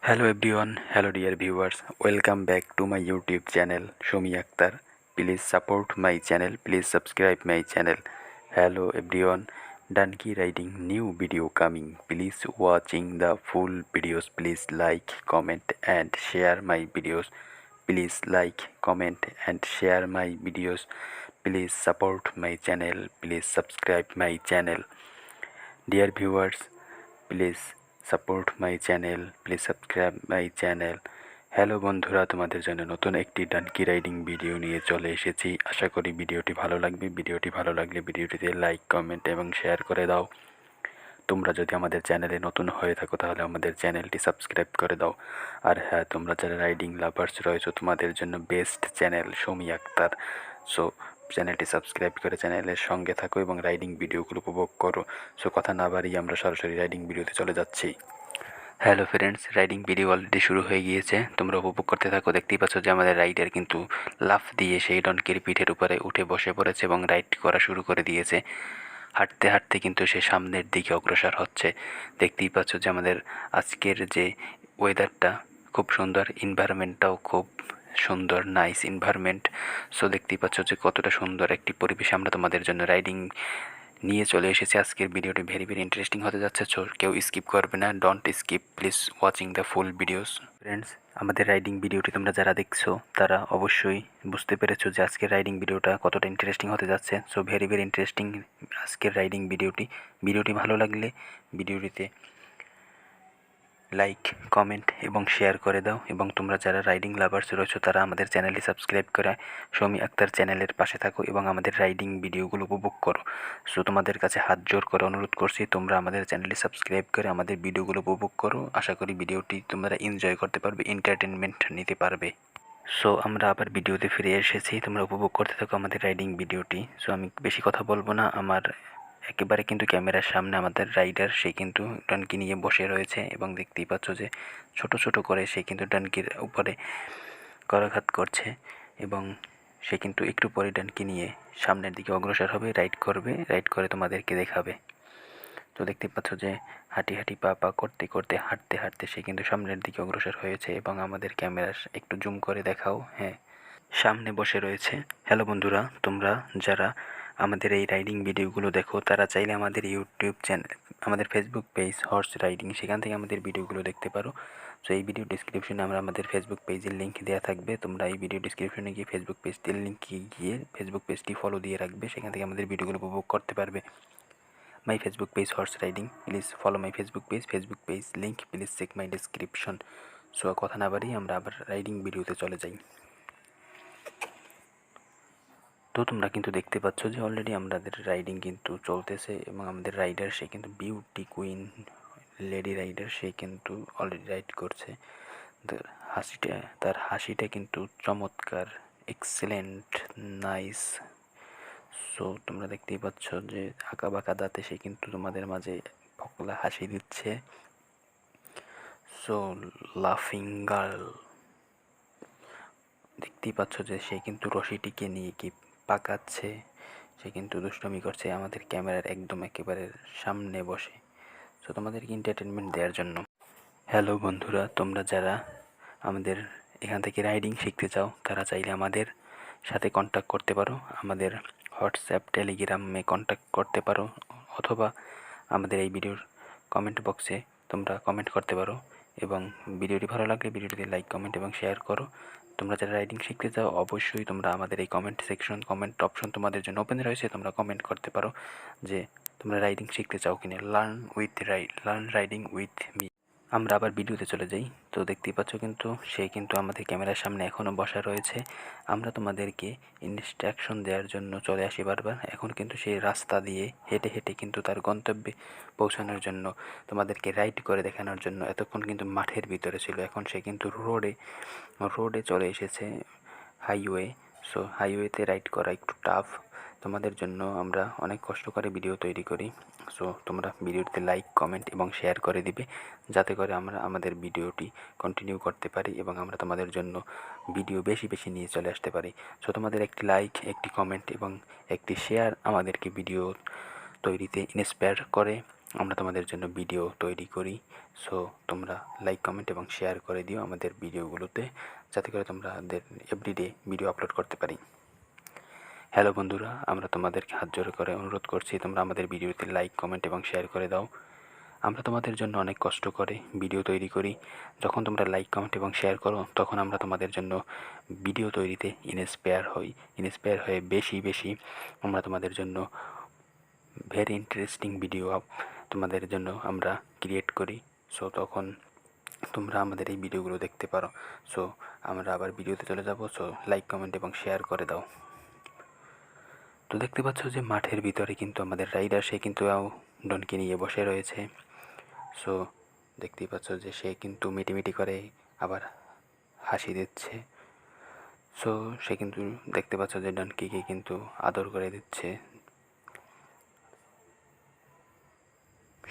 Hello everyone, hello dear viewers, welcome back to my YouTube channel Shomi Akhtar. Please support my channel, please subscribe my channel. Hello everyone, donkey riding new video coming. Please watching the full videos. Please like, comment and share my videos. Please like, comment and share my videos. Please support my channel, please subscribe my channel. Dear viewers, please support my channel, please subscribe my channel. Hello বন্ধুরা, তোমাদের জন্য নতুন একটি donkey riding video নিয়ে চলে এসেছি। আশা করি ভিডিওটি ভালো লাগবে। ভিডিওটি ভালো লাগলে ভিডিওটিতে লাইক, কমেন্ট এবং শেয়ার করে দাও। তোমরা যদি আমাদের চ্যানেলে নতুন হয়ে থাকো তাহলে আমাদের চ্যানেলটি সাবস্ক্রাইব করে দাও। আর হ্যাঁ, তোমরা যারা রাইডিং লাভার্স রয়েছো তোমাদের জন্য best channel Shami Akter. So চ্যানেলটি সাবস্ক্রাইব করে চ্যানেলের সঙ্গে থাকো এবং রাইডিং ভিডিওগুলো উপভোগ করো। সো কথা না বাড়িয়ে আমরা সরাসরি রাইডিং ভিডিওতে চলে যাচ্ছি। Hello friends, riding video already শুরু হয়ে গিয়েছে, তোমরা উপভোগ করতে থাকো। দেখতেই পাচ্ছ যে আমাদের রাইডার কিন্তু লাফ দিয়ে সেই ডনকির পিঠের উপরে উঠে বসে পড়েছে এবং রাইড করা শুরু করে দিয়েছে। হাঁটতে হাঁটতে কিন্তু সে সামনের দিকে অগ্রসর হচ্ছে। দেখতেই পাচ্ছ যে আমাদের আজকের যে ওয়েদারটা খুব সুন্দর, এনভায়রনমেন্টটাও খুব সুন্দর, নাইস এনভায়রনমেন্ট। সো দেখতেই পাচ্ছ যে কতটা সুন্দর একটি পরিবেশ আমরা তোমাদের জন্য রাইডিং নিয়ে চলে এসেছি। আজকের ভিডিওটি ভেরি ইন্টারেস্টিং হতে যাচ্ছে। সো কেউ স্কিপ করবে না, don't skip, please watching the full videos. Friends, আমাদের রাইডিং ভিডিওটি তোমরা যারা দেখছো তারা অবশ্যই বুঝতে পেরেছো যে আজকের রাইডিং ভিডিওটা কতটা ইন্টারেস্টিং হতে যাচ্ছে। সো ভেরি ইন্টারেস্টিং আজকের রাইডিং ভিডিওটি ভালো লাগলে ভিডিওটিতে লাইক, কমেন্ট এবং শেয়ার করে দাও। এবং তোমরা যারা রাইডিং লাভার্স রয়েছো তারা আমাদের চ্যানেলটি সাবস্ক্রাইব করে শমি আক্তার চ্যানেলের পাশে থাকো এবং আমাদের রাইডিং ভিডিওগুলো উপভোগ করো। সো তোমাদের কাছে হাত জোর করে অনুরোধ করছি তোমরা আমাদের চ্যানেলটি সাবস্ক্রাইব করে আমাদের ভিডিওগুলো উপভোগ করো। আশা করি ভিডিওটি তোমরা এনজয় করতে পারবে, এন্টারটেনমেন্ট নিতে পারবে। সো আমরা আবার ভিডিওতে ফিরে এসেছি, তোমরা উপভোগ করতে থাকো আমাদের রাইডিং ভিডিওটি। সো আমি বেশি কথা বলবো না, আমার একেবারে কিন্তু ক্যামেরার সামনে আমাদের রাইডার সে কিন্তু ডানকি নিয়ে বসে রয়েছে এবং দেখতেই পাচ্ছ যে ছোট ছোট করে সে কিন্তু ডানকির উপরে করাঘাত করছে এবং সে কিন্তু একটু পরে ডানকি নিয়ে সামনের দিকে অগ্রসর হবে, রাইড করে তোমাদেরকে দেখাবে। তো দেখতে পাচ্ছ যে হাঁটি পা করতে করতে হাঁটতে হাঁটতে সে কিন্তু সামনের দিকে অগ্রসর হয়েছে এবং আমাদের ক্যামেরা একটু জুম করে দেখাও। হ্যাঁ, সামনে বসে রয়েছে। হ্যালো বন্ধুরা, তোমরা যারা আমাদের এই রাইডিং ভিডিওগুলো দেখো তারা চাইলে আমাদের ইউটিউব চ্যানেল, আমাদের ফেসবুক পেজ হর্স রাইডিং, সেখান থেকে আমাদের ভিডিওগুলো দেখতে পারো। সো এই ভিডিও ডিসক্রিপশনে আমরা আমাদের ফেসবুক পেজের লিঙ্ক দেওয়া থাকবে। তোমরা এই ভিডিও ডিসক্রিপশনে গিয়ে ফেসবুক পেজটির লিঙ্কে গিয়ে ফেসবুক পেজটি ফলো দিয়ে রাখবে, সেখান থেকে আমাদের ভিডিওগুলো উপভোগ করতে পারবে। My Facebook page horse riding, please follow my Facebook page link please check my description. So কথা না বাড়িয়ে আমরা আবার রাইডিং ভিডিওতে চলে যাই। তো তোমরা কিন্তু দেখতে পাচ্ছ যে অলরেডি আমাদের রাইডিং কিন্তু চলতেছে এবং আমাদের রাইডার সে কিন্তু বিউটি কুইন লেডি রাইডার, সে কিন্তু অলরেডি রাইড করছে। তার হাসিটা কিন্তু চমৎকার, এক্সেলেন্ট, নাইস। সো তোমরা দেখতেই পাচ্ছ যে আঁকা বাঁকা দাঁতে সে কিন্তু তোমাদের মাঝে ফকলা হাসি দিচ্ছে। সো লাফিং গার্ল, দেখতেই পাচ্ছ যে সে কিন্তু রশিটিকে নিয়ে কি পাকাচ্ছে, সে কিন্তু দুষ্টমি করছে আমাদের ক্যামেরার একদম একেবারে সামনে বসে। সো তোমাদেরকে এন্টারটেনমেন্ট দেওয়ার জন্য। হ্যালো বন্ধুরা, তোমরা যারা আমাদের এখান থেকে রাইডিং শিখতে চাও তারা চাইলে আমাদের সাথে কন্ট্যাক্ট করতে পারো, আমাদের হোয়াটসঅ্যাপ, টেলিগ্রামে কন্ট্যাক্ট করতে পারো, অথবা আমাদের এই ভিডিওর কমেন্ট বক্সে তোমরা কমেন্ট করতে পারো। এবং ভিডিওটি ভালো লাগলে ভিডিওটিতে লাইক, কমেন্ট এবং শেয়ার করো। তোমরা যারা রাইডিং শিখতে চাও অবশ্যই তোমরা আমাদের এই কমেন্ট অপশন তোমাদের জন্য ওপেন রয়েছে, তোমরা কমেন্ট করতে পারো যে তোমরা রাইডিং শিখতে চাও কিনা। Learn riding with me. আমরা আবার ভিডিওতে চলে যাই। তো দেখতেই পাচ্ছ কিন্তু সে কিন্তু আমাদের ক্যামেরার সামনে এখনও বসা রয়েছে। আমরা তোমাদেরকে ইনস্ট্রাকশন দেওয়ার জন্য চলে আসি বারবার। এখন কিন্তু সেই রাস্তা দিয়ে হেঁটে হেঁটে কিন্তু তার গন্তব্যে পৌঁছানোর জন্য, তোমাদেরকে রাইড করে দেখানোর জন্য এতক্ষণ কিন্তু মাঠের ভিতরে ছিল, এখন সে কিন্তু রোডে চলে এসেছে, হাইওয়ে। সো হাইওয়েতে রাইড করা একটু টাফ, তোমাদের জন্য আমরা অনেক কষ্ট করে ভিডিও তৈরি করি। সো তোমরা ভিডিওটিতে লাইক, কমেন্ট এবং শেয়ার করে দিবে, যাতে করে আমরা আমাদের ভিডিওটি কন্টিনিউ করতে পারি এবং আমরা তোমাদের জন্য ভিডিও বেশি নিয়ে চলে আসতে পারি। সো তোমাদের একটি লাইক, একটি কমেন্ট এবং একটি শেয়ার আমাদেরকে ভিডিও তৈরিতে ইন্সপায়ার করে আমরা তোমাদের জন্য ভিডিও তৈরি করি। সো তোমরা লাইক কমেন্ট এবং শেয়ার করে দিও আমাদের ভিডিওগুলোতে, যাতে করে তোমরা এভরিডে ভিডিও আপলোড করতে পারি। হ্যালো বন্ধুরা, আমরা তোমাদেরকে হাত জোড় করে অনুরোধ করছি তোমরা আমাদের ভিডিওতে লাইক কমেন্ট এবং শেয়ার করে দাও। আমরা তোমাদের জন্য অনেক কষ্ট করে ভিডিও তৈরি করি। যখন তোমরা লাইক কমেন্ট এবং শেয়ার করো, তখন আমরা তোমাদের জন্য ভিডিও তৈরিতে ইন্সপায়ার হয়ে বেশি আমরা তোমাদের জন্য ভেরি ইন্টারেস্টিং ভিডিও তোমাদের জন্য আমরা ক্রিয়েট করি। সো তখন তোমরা আমাদের এই ভিডিওগুলো দেখতে পারো। সো আমরা আবার ভিডিওতে চলে যাব। সো লাইক কমেন্ট এবং শেয়ার করে দাও। তো দেখতে পাচ্ছ যে মাঠের ভিতরে কিন্তু আমাদের রাইডার, সে কিন্তু ডনকে নিয়ে বসে রয়েছে। সো দেখতেই পাচ্ছ যে সে কিন্তু মিটিমিটি করে আবার হাসি দিচ্ছে। সো সে কিন্তু দেখতে পাচ্ছ যে ডনকিকে কিন্তু আদর করে দিচ্ছে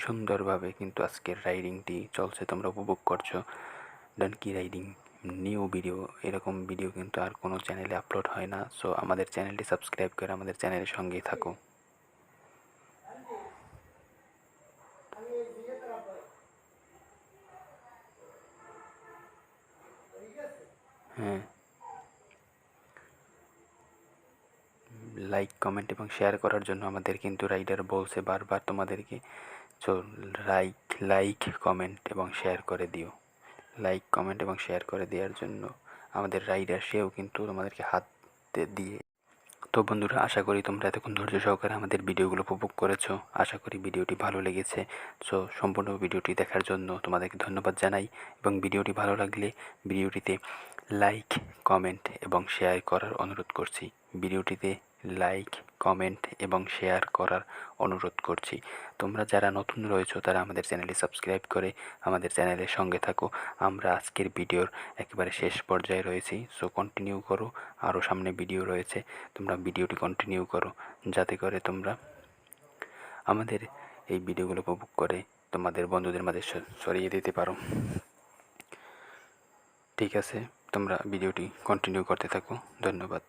সুন্দরভাবে। কিন্তু আজকের রাইডিংটি চলছে, তোমরা উপভোগ করছো ডনকি রাইডিং নিউ ভিডিও। এরকম ভিডিও কিন্তু আর কোনো চ্যানেলে আপলোড হয় না। সো আমাদের চ্যানেলটি সাবস্ক্রাইব করে আমাদের চ্যানেলের সঙ্গেই থাকো। হ্যাঁ, লাইক কমেন্ট এবং শেয়ার করার জন্য আমাদের কিন্তু রাইডার বলছে বারবার তোমাদেরকে। সো লাইক কমেন্ট এবং শেয়ার করে দিও। লাইক কমেন্ট এবং শেয়ার করে দেওয়ার জন্য আমাদের রাইডার, সেও কিন্তু তোমাদেরকে হাত দিয়ে। তো বন্ধুরা, আশা করি তোমরা এতক্ষণ ধৈর্য সহকারে আমাদের ভিডিওগুলো উপভোগ করেছো। আশা করি ভিডিওটি ভালো লেগেছে। সো সম্পূর্ণ ভিডিওটি দেখার জন্য তোমাদেরকে ধন্যবাদ জানাই, এবং ভিডিওটি ভালো লাগলে ভিডিওটিতে লাইক কমেন্ট এবং শেয়ার করার অনুরোধ করছি। ভিডিওটিতে লাইক কমেন্ট এবং শেয়ার করার অনুরোধ করছি। তোমরা যারা নতুন রয়েছো তারা আমাদের চ্যানেলটি সাবস্ক্রাইব করে আমাদের চ্যানেলের সঙ্গে থাকো। আমরা আজকের ভিডিওর একেবারে শেষ পর্যায়ে রয়েছি। সো কন্টিনিউ করো, আরও সামনে ভিডিও রয়েছে, তোমরা ভিডিওটি কন্টিনিউ করো, যাতে করে তোমরা আমাদের এই ভিডিওগুলো উপভোগ করে তোমাদের বন্ধুদের মাঝে ছড়িয়ে দিতে পারো। ঠিক আছে, তোমরা ভিডিওটি কন্টিনিউ করতে থাকো। ধন্যবাদ।